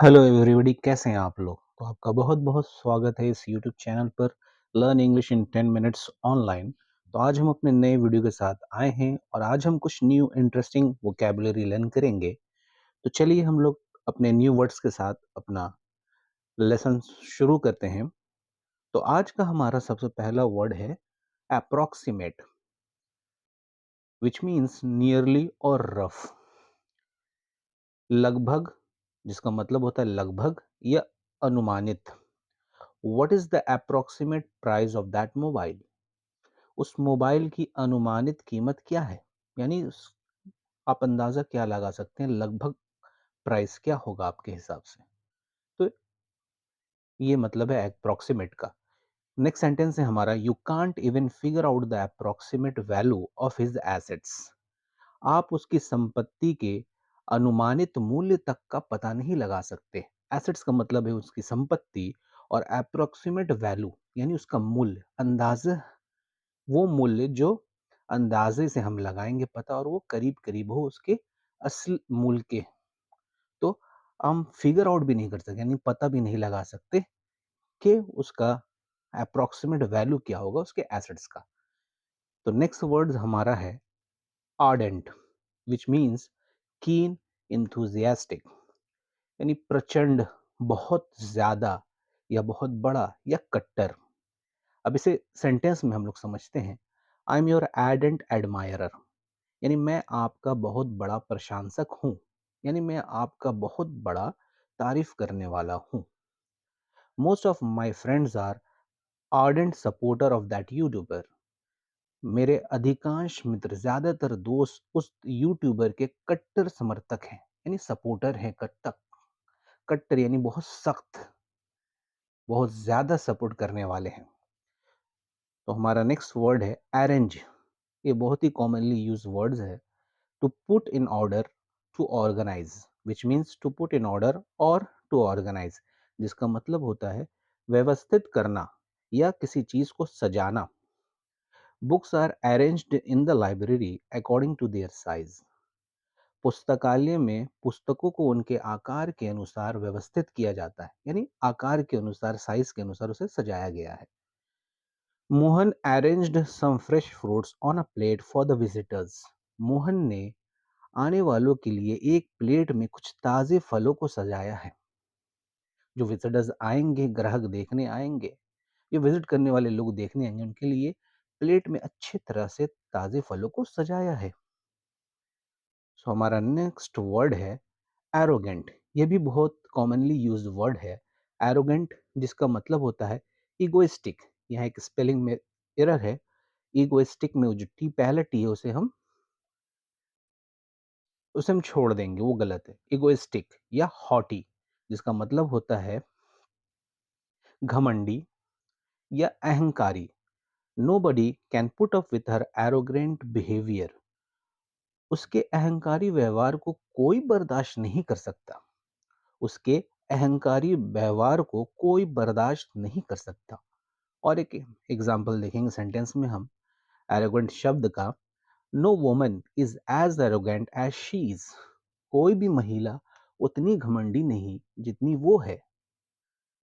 Hello everybody, कैसे हैं आप लोग। तो आपका बहुत बहुत स्वागत है इस यूट्यूब चैनल पर learn English in 10 minutes online. तो आज हम अपने नए वीडियो के साथ आए हैं और आज हम कुछ न्यू इंटरेस्टिंग वोकेबुलरी लर्न करेंगे। तो चलिए हम लोग अपने न्यू वर्ड्स के साथ अपना लेसन शुरू करते हैं। तो आज का हमारा सबसे पहला वर्ड है अप्रोक्सीमेट, विच मीन्स नियरली और रफ। लगभग, जिसका मतलब होता है लगभग या अनुमानित। What is the approximate price of that mobile? उस मोबाइल की अनुमानित कीमत क्या है? यानी आप अंदाजा क्या लगा सकते हैं लगभग प्राइस क्या होगा आपके हिसाब से। तो ये मतलब है अप्रोक्सीमेट का। नेक्स्ट सेंटेंस है हमारा, you can't even figure out the approximate value of his assets. आप उसकी संपत्ति के अनुमानित मूल्य तक का पता नहीं लगा सकते। एसेट्स का मतलब है उसकी संपत्ति, और अप्रोक्सीमेट वैल्यू यानी उसका मूल्य, अंदाजा, वो मूल्य जो अंदाजे से हम लगाएंगे पता और वो करीब करीब हो उसके असल मूल्य के। तो हम फिगर आउट भी नहीं कर सकते, यानी पता भी नहीं लगा सकते कि उसका अप्रोक्सीमेट वैल्यू क्या होगा उसके एसेट्स का। तो नेक्स्ट वर्ड हमारा है आर्डेंट, विच मीन्स कीन, इंथुजियास्टिक, यानी प्रचंड, बहुत ज्यादा, या बहुत बड़ा, या कट्टर। अब इसे सेंटेंस में हम लोग समझते हैं। आई एम योर एडेंट एडमायरर, यानी मैं आपका बहुत बड़ा प्रशंसक हूँ, यानी मैं आपका बहुत बड़ा तारीफ करने वाला हूँ। Most of my friends are ardent supporter of that YouTuber, मेरे अधिकांश मित्र, ज्यादातर दोस्त उस यूट्यूबर के कट्टर समर्थक हैं, यानी सपोर्टर हैं। कट्टर, कट्टर यानी बहुत सख्त, बहुत ज्यादा सपोर्ट करने वाले हैं। तो हमारा नेक्स्ट वर्ड है अरेंज। ये बहुत ही कॉमनली यूज वर्ड्स है। To put in order, to organise, which means to put in order और टू ऑर्गेनाइज, जिसका मतलब होता है व्यवस्थित करना या किसी चीज को सजाना। Books are arranged in the library according to their size, पुस्तकालय में पुस्तकों को उनके आकार के अनुसार व्यवस्थित किया जाता है, यानी आकार के अनुसार, साइज के अनुसार उसे सजाया गया है। Mohan arranged some fresh fruits on a plate for the visitors, Mohan ने आने वालों के लिए एक प्लेट में कुछ ताजे फलों को सजाया है। जो विजिटर्स आएंगे, ग्राहक देखने आएंगे, ये विजिट करने वाले लोग देखने आएंगे, उनके लिए प्लेट में अच्छी तरह से ताजे फलों को सजाया है। सो हमारा नेक्स्ट वर्ड है एरोगेंट। ये भी बहुत कॉमनली यूज्ड वर्ड है एरोगेंट, जिसका मतलब होता है इगोइस्टिक। यहाँ एक स्पेलिंग में एरर है। इगोइस्टिक में जो टी पहला टी है उसे हम छोड़ देंगे, वो गलत है। इगोइस्टिक या हॉटी, जिसका मतलब होता है घमंडी या अहंकारी। Nobody can put up with her arrogant behaviour, उसके अहंकारी व्यवहार को कोई बर्दाश्त नहीं कर सकता, उसके अहंकारी व्यवहार को कोई बर्दाश्त नहीं कर सकता। और एक एग्जाम्पल देखेंगे सेंटेंस में हम एरोगेंट शब्द का। No woman is as arrogant as she is, कोई भी महिला उतनी घमंडी नहीं जितनी वो है।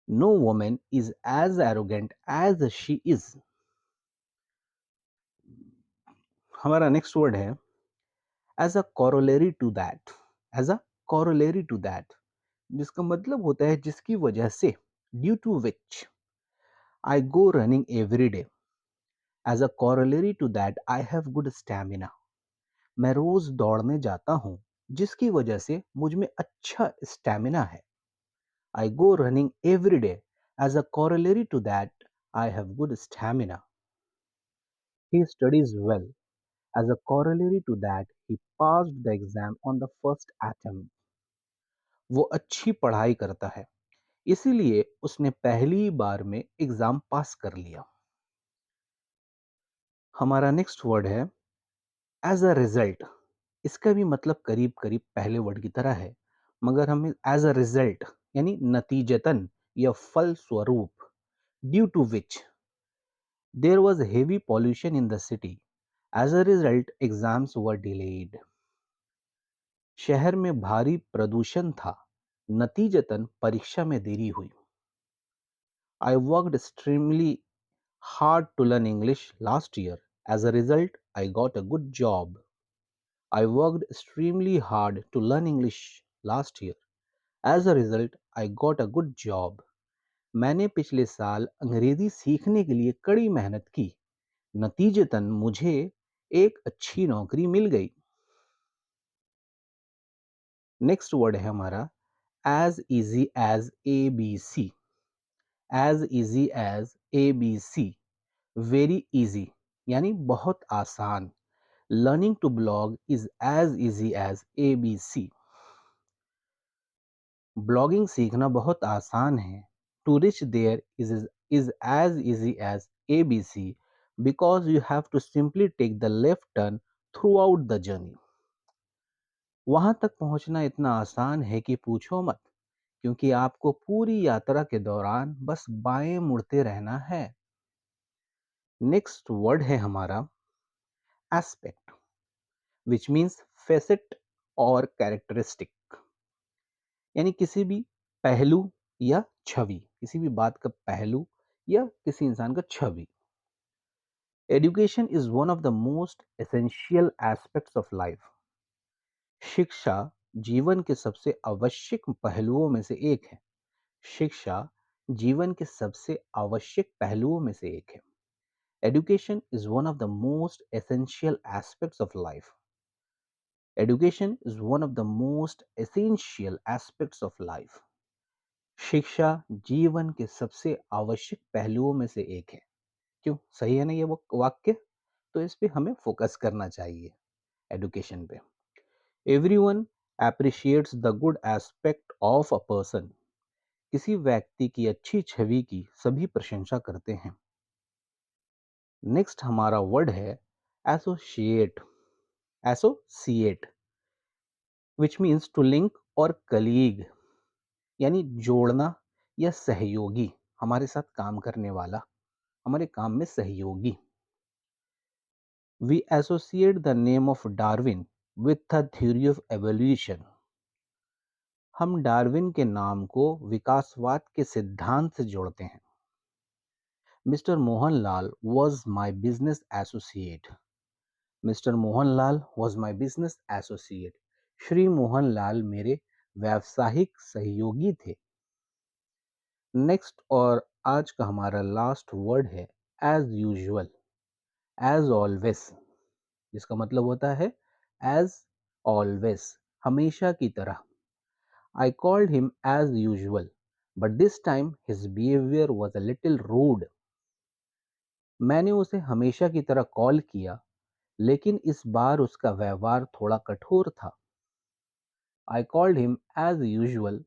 No woman is as arrogant as she is. हमारा नेक्स्ट वर्ड है as a corollary to that, as a corollary to that, जिसका मतलब होता है जिसकी वजह से, due to which I go running every day, as a corollary to that I have good stamina, मैं रोज दौड़ने जाता हूँ जिसकी वजह से मुझ में अच्छा स्टैमिना है। I go running every day as a corollary to that I have good stamina. He studies well, as a corollary to that he passed the exam on the first attempt, वो अच्छी पढ़ाई करता है इसीलिए उसने पहली बार में एग्जाम पास कर लिया। हमारा नेक्स्ट वर्ड है एज अ रिजल्ट। इसका भी मतलब करीब करीब पहले वर्ड की तरह है, मगर हम एज अ रिजल्ट यानी नतीजतन या फल स्वरूप। Due to which there was heavy pollution in the city, as a result exams were delayed, शहर में भारी प्रदूषण था, नतीजतन परीक्षा में देरी हुई। I worked extremely hard to learn English last year. As a result, I got a good job. I worked extremely hard to learn English last year. As a result, I got a good job. मैंने पिछले साल अंग्रेजी सीखने के लिए कड़ी मेहनत की। नतीजतन मुझे एक अच्छी नौकरी मिल गई। नेक्स्ट वर्ड है हमारा as easy as A B C. As easy as A B C, very easy यानी बहुत आसान। Learning to blog is as easy as A B C. Blogging सीखना बहुत आसान है। To reach there is as easy as A B C because you have to simply take the left turn throughout the journey. वहां तक पहुंचना इतना आसान है कि पूछो मत, क्योंकि आपको पूरी यात्रा के दौरान बस बाएं मुड़ते रहना है। नेक्स्ट वर्ड है हमारा एस्पेक्ट, विच मीन्स फेसेट और कैरेक्टरिस्टिक, यानी किसी भी पहलू या छवि, किसी भी बात का पहलू या किसी इंसान का छवि। Education is one of the most essential aspects of life. शिक्षा जीवन के सबसे आवश्यक पहलुओं में से एक है। शिक्षा जीवन के सबसे आवश्यक पहलुओं में से एक है। Education is one of the most essential aspects of life. Education is one of the most essential aspects of life. शिक्षा जीवन के सबसे आवश्यक पहलुओं में से एक है। क्यों सही है ना ये वो वाक्य? तो इस पे हमें फोकस करना चाहिए, एजुकेशन पे। Everyone appreciates the good aspect of a person. किसी व्यक्ति की अच्छी छवि की सभी प्रशंसा करते हैं। नेक्स्ट हमारा वर्ड है associate. Associate which means to link और कलीग, यानी जोड़ना या सहयोगी, हमारे साथ काम करने वाला, हमारे काम में सहयोगी। We associate the name of Darwin with the theory of evolution. हम डार्विन के नाम को विकासवाद के सिद्धांत से जोड़ते हैं। Mister Mohanlal was my business associate. Mister Mohanlal was my business associate. Shri Mohanlal मेरे व्यावसायिक सहयोगी थे। नेक्स्ट और आज का हमारा लास्ट वर्ड है एज यूजुअल, एज ऑलवेज, जिसका मतलब होता है एज ऑलवेज, हमेशा की तरह। I called him as usual but this time his behaviour was a little rude. मैंने उसे हमेशा की तरह कॉल किया, लेकिन इस बार उसका व्यवहार थोड़ा कठोर था। I called him as usual,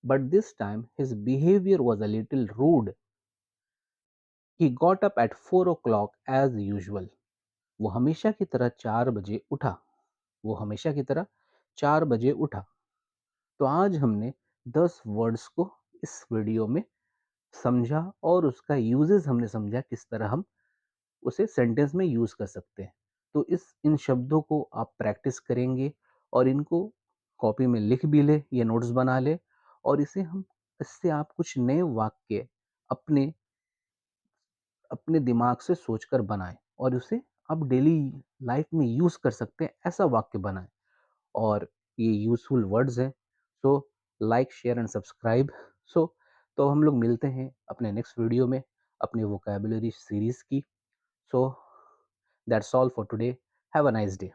but this time his behavior was a little rude. He got up at 4 o'clock as usual. वो हमेशा की तरह 4 बजे उठा। वो हमेशा की तरह 4 बजे उठा। तो आज हमने 10 वर्ड्स को इस वीडियो में समझा और उसका यूजेस हमने समझा, किस तरह हम उसे सेंटेंस में यूज कर सकते हैं। तो इन शब्दों को आप प्रैक्टिस करेंगे और इनको कॉपी में लिख भी ले या नोट्स बना ले, और इससे आप कुछ नए वाक्य अपने अपने दिमाग से सोचकर बनाएं और उसे आप डेली लाइफ में यूज कर सकते हैं, ऐसा वाक्य बनाएं। और ये यूजफुल वर्ड्स हैं। So like share and subscribe. So तो हम लोग मिलते हैं अपने नेक्स्ट वीडियो में अपने वोकैबुलरी सीरीज की। So that's all for today. Have a nice day.